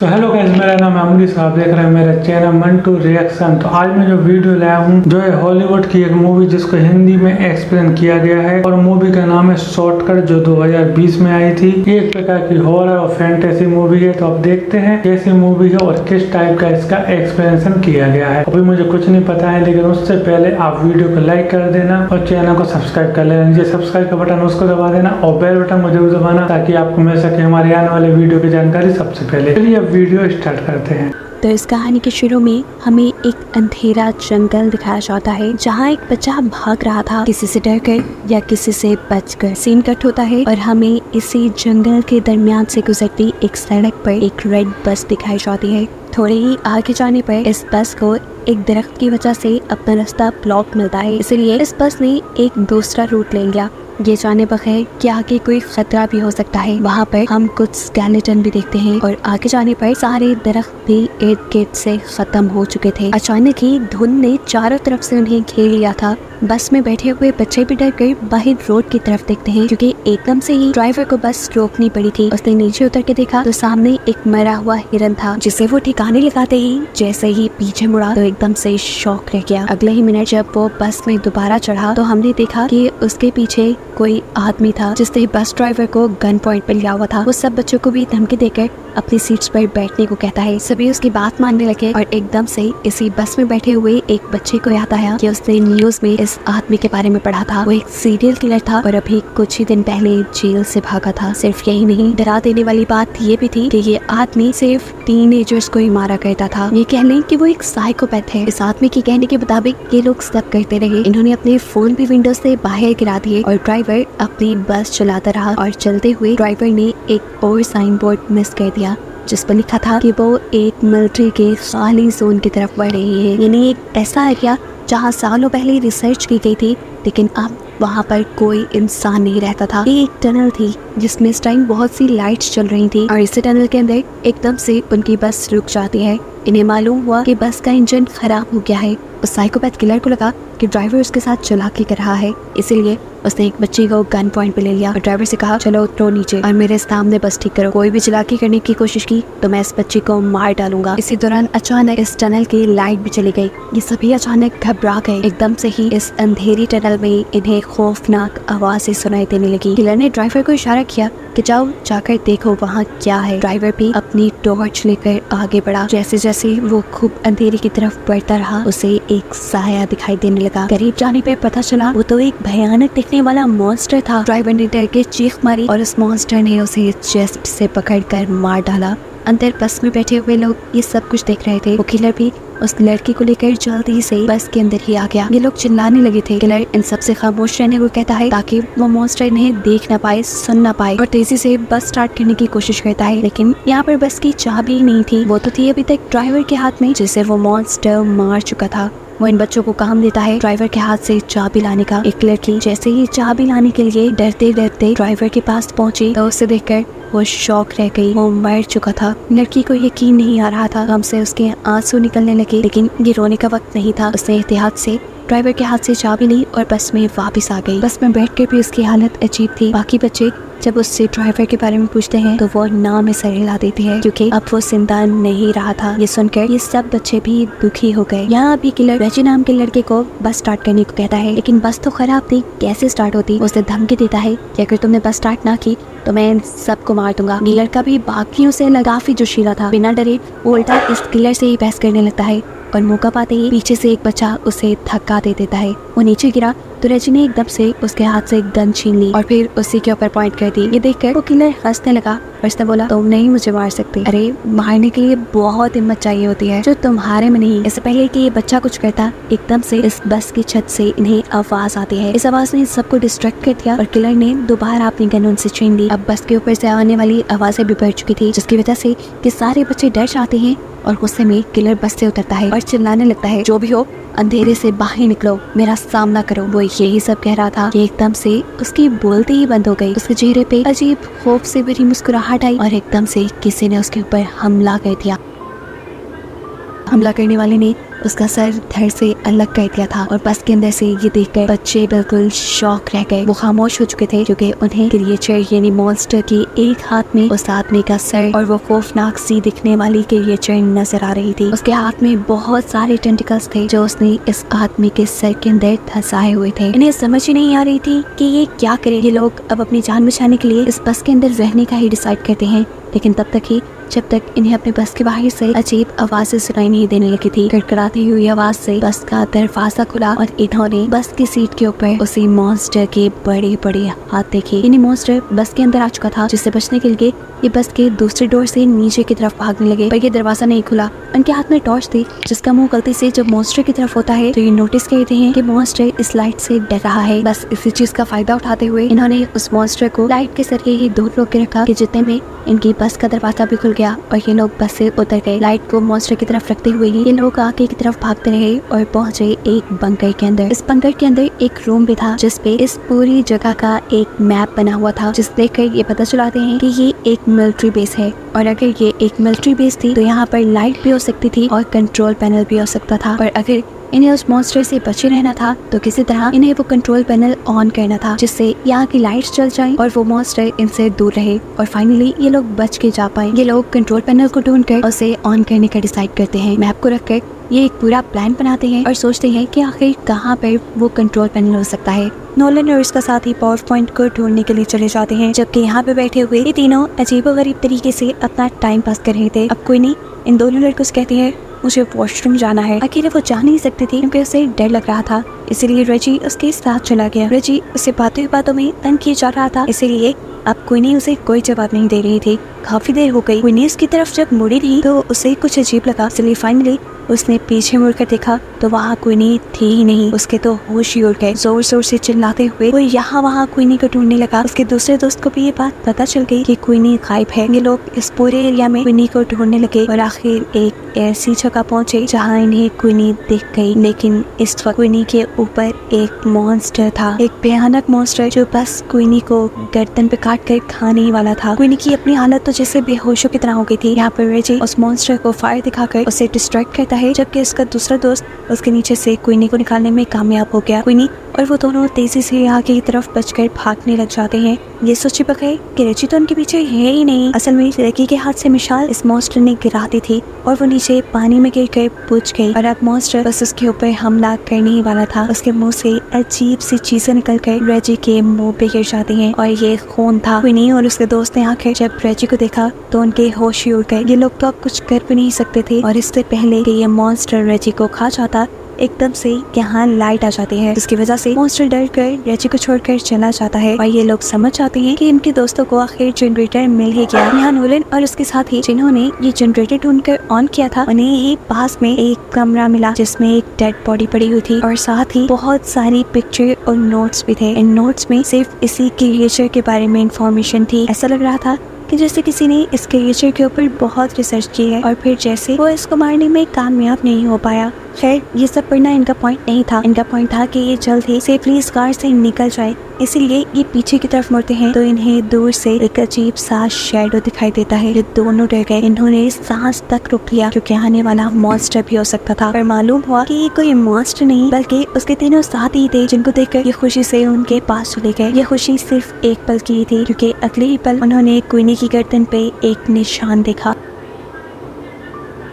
तो hello guys, मेरा नाम है अमरीश। आप देख रहे हैं मेरा चैनल मंटू रिएक्शन। तो आज मैं जो वीडियो लाया हूँ जो है हॉलीवुड की एक मूवी जिसको हिंदी में एक्सप्लेन किया गया है और मूवी का नाम है शॉर्टकट जो 2020 में आई थी। ये एक प्रकार की हॉरर और फैंटेसी मूवी है। तो आप देखते हैं कैसी मूवी है और किस टाइप का इसका एक्सप्लेनेशन किया गया है। अभी मुझे कुछ नहीं पता है, लेकिन उससे पहले आप वीडियो को लाइक कर देना और चैनल को सब्सक्राइब कर लेना। नीचे सब्सक्राइब का बटन उसको दबा देना और बेल बटन को जरूर दबाना ताकि आपको मिल सके हमारे आने वाले वीडियो की जानकारी सबसे पहले। चलिए अब वीडियो स्टार्ट करते हैं। तो इस कहानी के शुरू में हमें एक अंधेरा जंगल दिखाया जाता है जहाँ एक बच्चा भाग रहा था, किसी से डरकर या किसी से बचकर। सीन कट होता है और हमें इसी जंगल के दरमियान से गुजरती एक सड़क पर एक रेड बस दिखाई जाती है। थोड़े ही आगे जाने पर इस बस को एक दरख्त की वजह से अपना रास्ता ब्लॉक मिलता है, इसलिए इस बस ने एक दूसरा रूट ले लिया, ये जाने बगैर कि आगे कोई खतरा भी हो सकता है। वहाँ पर हम कुछ स्केलेटन भी देखते हैं और आगे जाने पर सारे दरख्त भी इर्द गिर्द से खत्म हो चुके थे। अचानक ही धुंध ने चारों तरफ से उन्हें घेर लिया था। बस में बैठे हुए बच्चे भी डर कर बाहर रोड की तरफ देखते हैं क्योंकि एकदम से ही ड्राइवर को बस रोकनी पड़ी थी। उसने नीचे उतर के देखा तो सामने एक मरा हुआ हिरन था, जिसे वो ठिकाने लगाते ही जैसे ही पीछे मुड़ा तो एकदम से शॉक रह गया। अगले ही मिनट जब वो बस में दोबारा चढ़ा तो हमने देखा कि उसके पीछे कोई आदमी था जिसने बस ड्राइवर को गन पॉइंट पर लिया हुआ था। वो सब बच्चों को भी धमकी देकर अपनी सीट्स पर बैठने को कहता है। सभी उसकी बात मानने लगे और एकदम से इसी बस में बैठे हुए एक बच्चे को याद आया कि उसने न्यूज में इस आदमी के बारे में पढ़ा था। वो एक सीरियल किलर था और अभी कुछ ही दिन पहले जेल से भागा था। सिर्फ यही नहीं, डरा देने वाली बात ये भी थी कि ये आदमी सिर्फ टीनेजर्स को ही मारा करता था। ये कह लें कि वो एक साइकोपैथ है। इस आदमी के कहने के मुताबिक ये लोग सब करते रहे। इन्होंने अपने फोन भी विंडो से बाहर गिरा दिए और ड्राइवर अपनी बस चलाता रहा और चलते हुए ड्राइवर ने एक और साइन बोर्ड मिस कर दिया जिस पर लिखा था कि वो एक मिलिट्री के खाली जोन की तरफ बढ़ रही है। यानी एक ऐसा एरिया जहाँ सालों पहले रिसर्च की गई थी लेकिन अब वहाँ पर कोई इंसान नहीं रहता था। ये एक टनल थी जिसमें इस टाइम बहुत सी लाइट्स चल रही थी और इसी टनल के अंदर एकदम से उनकी बस रुक जाती है। इन्हें मालूम हुआ कि बस का इंजन खराब हो गया है। उस साइकोपैथ किलर को लगा कि ड्राइवर उसके साथ चालाकी कर रहा है, इसीलिए उसने एक बच्ची को गन पॉइंट पे ले लिया और ड्राइवर से कहा चलो उतरो नीचे और मेरे सामने बस ठीक करो। कोई भी चालाकी करने की कोशिश की तो मैं इस बच्ची को मार डालूंगा। इसी दौरान अचानक इस टनल की लाइट भी चली गई। ये सभी अचानक घबरा गए। एकदम से ही इस अंधेरी टनल में इन्हें खौफनाक आवाजें सुनाई देने लगी। किलर ने ड्राइवर को इशारा किया कि जाओ जाकर देखो वहाँ क्या है। ड्राइवर भी अपनी टॉर्च लेकर आगे बढ़ा। जैसे जैसे वो खूब अंधेरी की तरफ बढ़ता रहा उसे एक साया दिखाई देने लगा। करीब जाने पर पता चला वो तो एक भयानक दिखने वाला मॉन्स्टर था। ड्राइवर ने डर के चीख मारी और उस मॉन्स्टर ने उसे चेस्ट से पकड़कर मार डाला। अंदर बस में बैठे हुए लोग ये सब कुछ देख रहे थे। वो किलर भी उस लड़की को लेकर जल्दी से बस के अंदर ही आ गया। ये लोग चिल्लाने लगे थे। किलर इन सबसे खामोश रहने को कहता है ताकि वो मॉन्स्टर इन्हें देख ना पाए, सुन ना पाए और तेजी से बस स्टार्ट करने की कोशिश करता है। लेकिन यहाँ पर बस की चाबी नहीं थी, वो तो थी अभी तक ड्राइवर के हाथ में जिसे वो मॉन्स्टर मार चुका था। वो इन बच्चों को काम देता है ड्राइवर के हाथ से चाबी लाने का। एक लड़की जैसे ही चाबी लाने के लिए डरते डरते ड्राइवर के पास पहुंची तो उसे देखकर वो शॉक रह गई। वो मर चुका था। लड़की को यकीन नहीं आ रहा था। हमसे उसके आंसू निकलने लगे, लेकिन ये रोने का वक्त नहीं था। उसने एहतियात से ड्राइवर के हाथ से चाबी ली और बस में वापस आ गई। बस में बैठकर भी उसकी हालत अजीब थी। बाकी बच्चे जब उससे ड्राइवर के बारे में पूछते हैं तो वो नाम में सर हिला देती है क्योंकि अब वो जिंदा नहीं रहा था। ये सुनकर ये सब बच्चे भी दुखी हो गए। यहाँ अभी किलर रेजी नाम के लड़के को बस स्टार्ट करने को कहता है, लेकिन बस तो खराब थी, कैसे स्टार्ट होती। उसे धमकी देता है कि अगर तुमने बस स्टार्ट ना की तो मैं इन सबको मार दूंगा। लड़का भी बाकियों से काफी जोशीला था। बिना डरे वो उल्टा इस किलर से ही बहस करने लगता है और मौका पाते ही पीछे से एक बच्चा उसे धक्का दे देता है। वो नीचे गिरा तो रेजी ने एकदम से उसके हाथ से एक गन छीन ली और फिर उसी के ऊपर पॉइंट कर दी। ये देखकर वो किलर हंसने लगा और उसने बोला तुम नहीं मुझे मार सकते। अरे मारने के लिए बहुत हिम्मत चाहिए होती है जो तुम्हारे में नहीं। इससे पहले कि ये बच्चा कुछ करता एकदम से इस बस की छत से इन्हें आवाज आती है। इस आवाज ने सबको डिस्ट्रैक्ट कर दिया और किलर ने दोबारा अपनी गन उनसे छीन ली। अब बस के ऊपर से आने वाली आवाजें भी बढ़ चुकी थी जिसकी वजह से कि सारे बच्चे डर जाते हैं और गुस्से में किलर बस से उतरता है और चिल्लाने लगता है जो भी हो अंधेरे से बाहर निकलो, मेरा सामना करो। वो यही सब कह रहा था कि एकदम से उसकी बोलती ही बंद हो गई। उसके चेहरे पे अजीब खौफ से भरी मुस्कुराहट आई और एकदम से किसी ने उसके ऊपर हमला कर दिया। हमला करने वाले ने उसका सर धड़ से अलग कर दिया था और बस के अंदर से ये देखकर बच्चे बिल्कुल शॉक रह गए। वो खामोश हो चुके थे क्योंकि उन्हें क्रिएचर यानी मॉन्स्टर की एक हाथ में उस आदमी का सर और वो खौफनाक सी दिखने वाली क्रिएचर नजर आ रही थी। उसके हाथ में बहुत सारे टेंटिकल्स थे जो उसने इस आदमी के सर के अंदर धंसाए हुए थे। इन्हें समझ ही नहीं आ रही थी कि ये क्या करे। ये लोग अब अपनी जान बचाने के लिए इस बस के अंदर रहने का ही डिसाइड करते हैं, लेकिन तब तक ही जब तक इन्हें अपने बस के बाहर से अजीब आवाजें सुनाई नहीं देने लगी थी। कड़कड़ाती हुई आवाज से बस का दरवाजा खुला और इन्होंने बस की सीट के ऊपर उसी मॉन्स्टर के बड़े बड़े हाथ देखे। इन्हें मॉन्स्टर बस के अंदर आ चुका था, जिससे बचने के लिए ये बस के दूसरे डोर से नीचे की तरफ भागने लगे, पर ये दरवाजा नहीं खुला। उनके हाथ में टॉर्च थी जिसका मुंह गलती से जब मॉन्स्टर की तरफ होता है तो ये नोटिस करते हैं कि मॉन्स्टर इस लाइट से डर रहा है। बस इसी चीज का फायदा उठाते हुए इन्होंने उस मॉन्स्टर को लाइट के सरिये ही दूर रोक के रखा कि जितने में इनकी बस का दरवाजा भी खुल गया और ये लोग बस से उतर गए। लाइट को मॉन्स्टर की तरफ रखते हुए ये लोग आगे की तरफ भागते रहे और पहुंचे एक बंकर के अंदर। इस बंकर के अंदर एक रूम भी था जिसपे इस पूरी जगह का एक मैप बना हुआ था, जिस देखकर ये पता चलाते हैं कि ये एक मिलिट्री बेस है और अगर ये एक मिलिट्री बेस थी तो यहाँ पर लाइट भी हो सकती थी और कंट्रोल पैनल भी हो सकता था। और अगर इन्हें उस मॉन्स्टर से बचे रहना था तो किसी तरह इन्हें वो कंट्रोल पैनल ऑन करना था जिससे यहाँ की लाइट्स जल जाएं और वो मॉन्स्टर इनसे दूर रहे और फाइनली ये लोग बच के जा पाए। ये लोग कंट्रोल पैनल को ढूंढकर उसे ऑन करने का डिसाइड करते हैं। मैप को रखकर ये एक पूरा प्लान बनाते हैं और सोचते हैं कि आखिर कहाँ पर वो कंट्रोल पैनल हो सकता है। नोलन और उसका साथी पावर पॉइंट को ढूंढने के लिए चले जाते हैं, जबकि यहाँ पे बैठे हुए ये तीनों अजीबोगरीब तरीके से अपना टाइम पास कर रहे थे। अब कोई नहीं, इन दोनों लड़कों से कहती है मुझे वॉशरूम जाना है। अकेले वो जा नहीं सकती थी क्योंकि उसे डर लग रहा था, इसीलिए रेजी उसके साथ चला गया। रेजी उसे बातों में तंग किया जा रहा था, इसीलिए अब क्वीनी उसे कोई जवाब नहीं दे रही थी। काफी देर हो गई। क्वीनी उसकी तरफ जब मुड़ी नहीं तो उसे कुछ अजीब लगा, इसलिए फाइनली उसने पीछे मुड़कर देखा तो वहाँ क्वीनी थी ही नहीं। उसके तो होश ही उड़ गए। जोर जोर से चिल्लाते हुए वो यहाँ वहाँ क्वीनी को ढूंढने लगा। उसके दूसरे दोस्त को भी ये बात पता चल गई कि क्वीनी गायब है। ये लोग इस पूरे एरिया में क्वीनी को ढूंढने लगे और आखिर एक ऐसी जगह पहुँचे जहाँ इन्हें क्वीनी दिख गई। लेकिन इस वक्त क्वीनी के ऊपर एक मॉन्स्टर था, एक भयानक मॉन्स्टर जो बस क्वीनी को गर्दन पे काट कर खाने ही वाला था। क्वीनी की अपनी हालत तो जैसे बेहोशों की तरह हो गई थी। यहाँ पर रेजी उस मॉन्स्टर को फायर दिखाकर उसे डिस्ट्रैक्ट करता है, जबकि उसका दूसरा दोस्त उसके नीचे से क्वीनी को निकालने में कामयाब हो गया। क्वीनी और वो दोनों तेजी से आगे की तरफ बचकर भागने लग जाते हैं। ये सोचे बगैर कि रेजी तो उनके पीछे है ही नहीं। असल में लड़की के हाथ से मिसाल इस मॉन्स्टर ने गिरा दी थी और वो नीचे पानी में गिर कर बुझ गई और अब मॉन्स्टर बस उसके ऊपर हमला करने ही वाला था। उसके मुंह से अजीब सी चीजें निकल कर रेजी के मुंह पे गिर जाती हैं और ये खून था। क्वीनी और उसके दोस्त ने आकर जब रेजी को देखा तो उनके होश ही उड़ गए। ये लोग तो अब कुछ कर भी नहीं सकते थे और इससे पहले कि ये मॉन्स्टर रेजी को खा जाता एकदम से यहाँ लाइट आ जाती है, जिसकी वजह से मॉन्स्टर डर कर रेजी को छोड़कर चला जाता है और ये लोग समझ जाते हैं कि इनके दोस्तों को आखिर जनरेटर मिल ही गया। यहाँ नोलन और उसके साथी जिन्होंने ये जनरेटर ढूंढकर ऑन किया था उन्हें ही पास में एक कमरा मिला जिसमें एक डेड बॉडी पड़ी हुई थी और साथ ही बहुत सारी पिक्चर और नोट्स भी थे। इन नोट्स में सिर्फ इसी क्रिएचर के बारे में इंफॉर्मेशन थी। ऐसा लग रहा था कि जैसे किसी ने इस क्रिएचर के ऊपर बहुत रिसर्च की है और फिर जैसे वो इसको मारने में कामयाब नहीं हो पाया। खैर ये सब पढ़ना इनका पॉइंट नहीं था। इनका पॉइंट था कि ये जल्द ही सेफली इस कार से निकल जाए, इसीलिए ये पीछे की तरफ मुड़ते हैं तो इन्हें दूर से एक अजीब सा शैडो दिखाई देता है। ये दोनों डर गए। इन्होंने सांस तक रोक लिया क्योंकि आने वाला मॉन्स्टर भी हो सकता था, पर मालूम हुआ कि ये कोई मॉन्स्टर नहीं बल्कि उसके तीनों साथी थे जिनको देखकर ये खुशी से उनके पास चले गए। ये खुशी सिर्फ एक पल की थी क्योंकि अगले ही पल उन्होंने क्वीनी की गर्दन पे एक निशान देखा।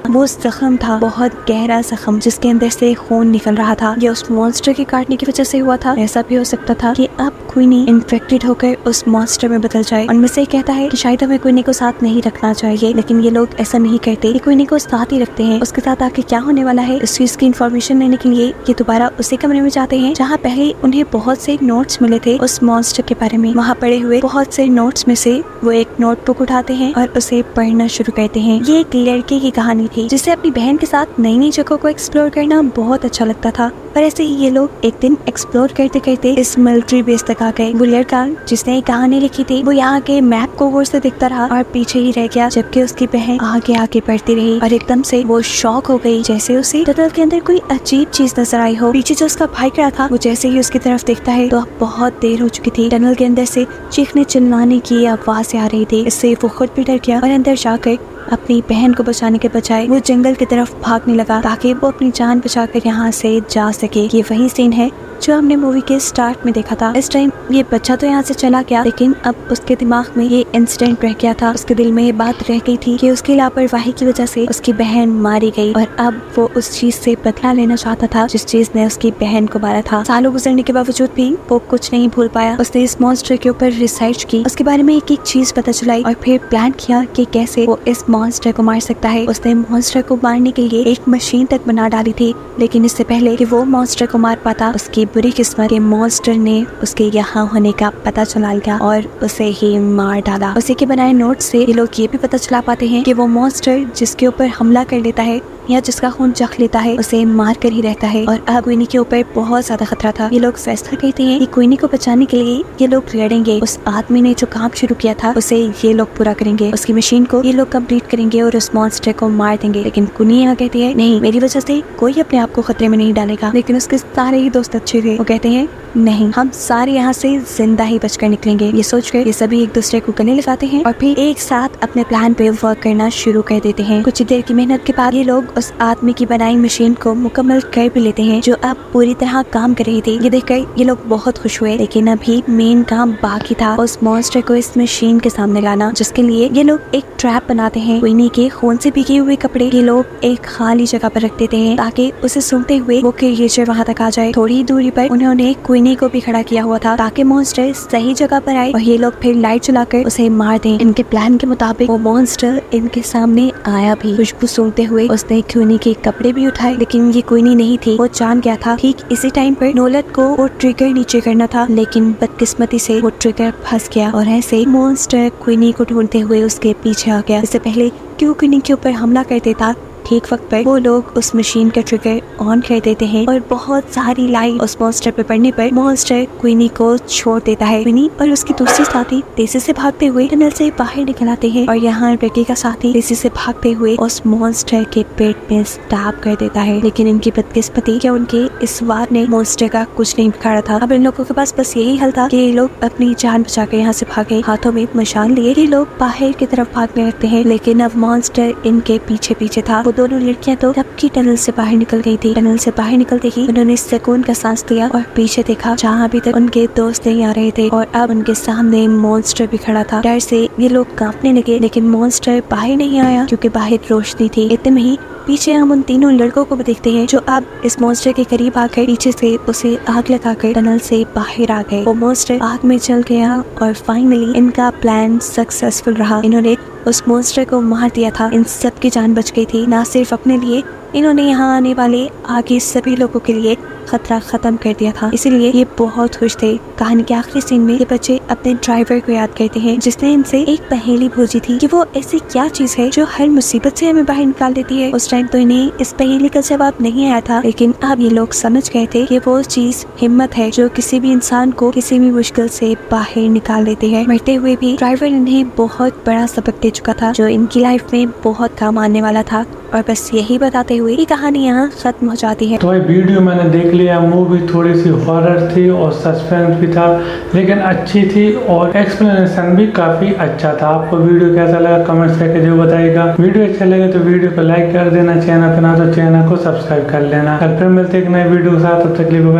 वो जख्म था, बहुत गहरा जख्म जिसके अंदर से खून निकल रहा था। ये उस मॉन्स्टर के काटने की वजह से हुआ था। ऐसा भी हो सकता था कि अब क्वीनी इन्फेक्टेड होकर उस मॉन्स्टर में बदल जाए। उनमें से कहता है कि शायद हमें क्वीनी को साथ नहीं रखना चाहिए, लेकिन ये लोग ऐसा नहीं करते। ये क्वीनी को साथ ही रखते हैं। उसके साथ आके क्या होने वाला है इस चीज की इन्फॉर्मेशन लेने के लिए ये दोबारा उसी कमरे में जाते हैं जहाँ पहले उन्हें बहुत से नोट्स मिले थे उस मॉन्स्टर के बारे में। वहाँ पड़े हुए बहुत से नोट्स में से वो एक नोटबुक उठाते हैं और उसे पढ़ना शुरू करते हैं। ये एक लड़के की कहानी थी जिसे अपनी बहन के साथ नई नई जगहों को एक्सप्लोर करना बहुत अच्छा लगता था। और ऐसे ही ये लोग एक दिन एक्सप्लोर करते करते इस मिलिट्री बेस तक आ गए। वो लड़का जिसने ये कहानी लिखी थी वो यहाँ के मैप को गौर से देखता रहा और पीछे ही रह गया, जबकि उसकी बहन आगे आगे बढ़ती रही और एकदम से वो शॉक हो गई जैसे उसे टनल के अंदर कोई अजीब चीज नजर आई हो। पीछे जो उसका भाई खड़ा था वो जैसे ही उसकी तरफ देखता है तो अब बहुत देर हो चुकी थी। टनल के अंदर से चीखने चिल्लाने की आवाज आ रही थी। इससे वो खुद भी डर गया और अंदर जाकर अपनी बहन को बचाने के बजाय वो जंगल की तरफ भागने लगा ताकि वो अपनी जान बचाकर यहाँ से जा सके। ये वही सीन है जो हमने मूवी के स्टार्ट में देखा था। इस टाइम ये बच्चा तो यहाँ से चला गया, लेकिन अब उसके दिमाग में ये इंसिडेंट रह गया था। उसके दिल में ये बात रह गई थी कि उसकी लापरवाही की वजह से उसकी बहन मारी गई और अब वो उस चीज से बदला लेना चाहता था जिस चीज ने उसकी बहन को मारा था। सालों गुजरने के बावजूद भी वो कुछ नहीं भूल पाया। उसने इस मॉन्स्टर के ऊपर रिसर्च की, उसके बारे में एक एक चीज पता चलाई और फिर प्लान किया कि कैसे वो इस मॉन्स्टर को मार सकता है। उसने मॉन्स्टर को मारने के लिए एक मशीन तक बना डाली थी, लेकिन इससे पहले कि वो मॉन्स्टर को मार पाता, उसकी बुरी किस्मत के मॉन्स्टर ने उसके यहाँ होने का पता चला लिया और उसे ही मार डाला। उसी के बनाए नोट से ये लोग ये भी पता चला पाते हैं कि वो मॉन्स्टर जिसके ऊपर हमला कर लेता है या जिसका खून चख लेता है उसे मार कर ही रहता है। और अब क्वीनी के ऊपर बहुत ज्यादा खतरा था। ये लोग फैसला करते हैं कि क्वीनी को बचाने के लिए ये लोग लड़ेंगे। उस आदमी ने जो काम शुरू किया था उसे ये लोग पूरा करेंगे, उसकी मशीन को ये लोग कंप्लीट करेंगे और उस मॉन्स्टर को मार देंगे। लेकिन क्वीनी यहाँ कहती है नहीं, मेरी वजह से कोई अपने आप को खतरे में नहीं डालेगा। लेकिन उसके सारे ही दोस्त अच्छे थे, वो कहते हैं नहीं, हम सारे यहाँ से जिंदा ही बचकर निकलेंगे। ये सोचकर ये सभी एक दूसरे को गले लगाते हैं और फिर एक साथ अपने प्लान पे वर्क करना शुरू कर देते हैं। कुछ देर की मेहनत के बाद ये लोग उस आदमी की बनाई मशीन को मुकम्मल कर भी लेते हैं जो अब पूरी तरह काम कर रही थी। ये देखकर ये लोग बहुत खुश हुए, लेकिन अभी मेन काम बाकी था, उस मॉन्स्टर को इस मशीन के सामने लाना, जिसके लिए ये लोग एक ट्रैप बनाते हैं। क्वीनी के खून से भीगे हुए कपड़े ये लोग एक खाली जगह पर रख देते हैं ताकि उसे सूंघते हुए वो क्रिएचर वहाँ तक आ जाए। थोड़ी दूरी पर उन्होंने क्वीनी को भी खड़ा किया हुआ था ताकि मॉन्स्टर सही जगह पर आए और ये लोग फिर लाइट जलाकर उसे मार दें। इनके प्लान के मुताबिक वो मॉन्स्टर इनके सामने आया भी। खुशबू सूंघते हुए उसने क्वीनी के कपड़े भी उठाए, लेकिन ये क्वीनी नहीं थी। वो जान गया था ठीक इसी टाइम पर नोलन को वो ट्रिगर नीचे करना था, लेकिन बदकिस्मती से वो ट्रिगर फंस गया और ऐसे मॉन्स्टर क्वीनी को ढूंढते हुए उसके पीछे आ गया। इससे पहले कि वो क्वीनी के ऊपर हमला कर देता, ठीक वक्त पर वो लोग उस मशीन का ट्रिगर ऑन कर देते हैं और बहुत सारी लाइट उस मॉन्स्टर पे पड़ने पर मॉन्स्टर क्वीनी को छोड़ देता है। क्वीनी और उसकी दूसरी साथी तेजी से भागते हुए टनल से बाहर निकल आते हैं और यहाँ बेटी का साथी तेजी से भागते हुए उस मॉन्स्टर के पेट में स्टैब कर देता है। लेकिन इनकी बदकिस्मती कि उनके इस वार ने मॉन्स्टर का कुछ नहीं बिगाड़ा था। अब इन लोगों के पास बस यही हल था कि ये लोग अपनी जान बचाकर यहाँ से भागे। हाथों में मशाल लिए ये लोग बाहर की तरफ भागने लगते हैं, लेकिन अब मॉन्स्टर इनके पीछे पीछे था। दोनों लड़कियां तो तब की टनल से बाहर निकल गई थी। टनल से बाहर निकलते ही उन्होंने सुकून का सांस लिया और पीछे देखा जहाँ अभी तक उनके दोस्त नहीं आ रहे थे और अब उनके सामने मॉन्स्टर भी खड़ा था। डर से ये लोग कांपने लगे, लेकिन मॉन्स्टर बाहर नहीं आया क्योंकि बाहर रोशनी थी। इतने में ही पीछे हम उन तीनों लड़कों को भी देखते हैं जो अब इस मॉन्स्टर के करीब आकर पीछे से उसे आग लगाकर टनल से बाहर आ गए। वो मॉन्स्टर आग में चल गया और फाइनली इनका प्लान सक्सेसफुल रहा। इन्होंने उस मॉन्स्टर को मार दिया था। इन सब की जान बच गई थी। ना सिर्फ अपने लिए, इन्होंने यहाँ आने वाले आगे सभी लोगों के लिए खतरा खत्म कर दिया था। इसीलिए ये बहुत खुश थे। कहानी के आखिरी सीन में ये बच्चे अपने ड्राइवर को याद करते हैं जिसने इनसे एक पहेली पूछी थी कि वो ऐसी क्या चीज है जो हर मुसीबत से हमें बाहर निकाल देती है। उस टाइम तो इन्हें इस पहेली का जवाब नहीं आया था, लेकिन अब ये लोग समझ गए थे कि वो चीज हिम्मत है जो किसी भी इंसान को किसी भी मुश्किल से बाहर निकाल देती है। मरते हुए भी ड्राइवर इन्हें बहुत बड़ा सबक दे चुका था जो इनकी लाइफ में बहुत काम आने वाला था। और बस यही बताते हुए ये कहानी यहाँ खत्म हो जाती है। तो भाई वीडियो मैंने देख लिया। मूवी थोड़ी सी हॉरर थी और सस्पेंस भी था, लेकिन अच्छी थी और एक्सप्लेनेशन भी काफी अच्छा था। आपको वीडियो कैसा लगा कमेंट्स करके जो बताइएगा। वीडियो अच्छा लगे तो वीडियो को लाइक कर देना, चैनल पे ना तो चैनल को सब्सक्राइब कर लेना। कल फिर मिलते एक नए वीडियो के साथ, तब तक के लिए बाय।